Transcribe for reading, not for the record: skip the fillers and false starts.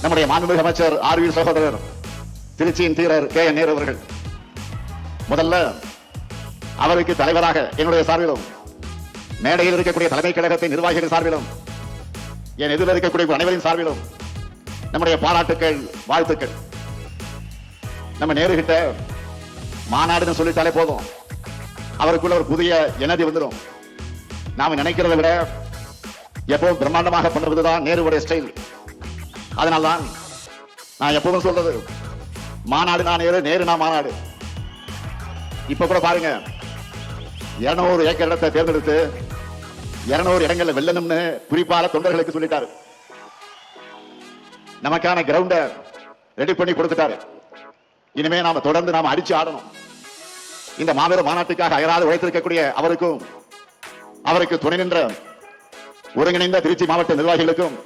நம்முடைய மாண்புமிகு அமைச்சர் ஆர் வி சகோதரர் திருச்சியின் தீரர் கே என் நேரு அவர்கள் முதல்ல அவருக்கு தலைவராக என்னுடைய சார்பிலும் மேடையில் இருக்கக்கூடிய தலைமை கழகத்தின் நிர்வாகிகள் சார்பிலும் என் எதிரில் இருக்கக்கூடிய அனைவரின் சார்பிலும் நம்முடைய பாராட்டுக்கள் வாழ்த்துக்கள். நம்ம நேருகிட்ட மாநாடுன்னு சொல்லிட்டாலே போதும், அவருக்குள்ள ஒரு புதிய எனர்ஜி வந்துடும். நாம நினைக்கிறத விட எப்பவும் பிரம்மாண்டமாக பண்றதுதான் நேருடைய ஸ்டைல். அதனால்தான் நான் எப்பவும் சொல்றது, மாநாடு நான் நேரு, நேரு நான் மாநாடு. இப்ப கூட பாருங்க, 200 ஏக்கர் இடத்தை தேர்ந்தெடுத்து 200 இடங்கள்ல வெல்லணும்னு குறிப்பாக தொண்டர்களுக்கு சொல்லிட்டாரு. நமக்கான கிரவுண்ட ரெடி பண்ணி கொடுத்துட்டாரு. இனிமே நாம தொடர்ந்து நாம அடிச்சு ஆடணும். இந்த மாபெரும் மாநாட்டுக்காக அயராது உழைத்திருக்கக்கூடிய அவருக்கு துணை நின்ற ஒருங்கிணைந்த திருச்சி மாவட்ட நிர்வாகிகளுக்கும்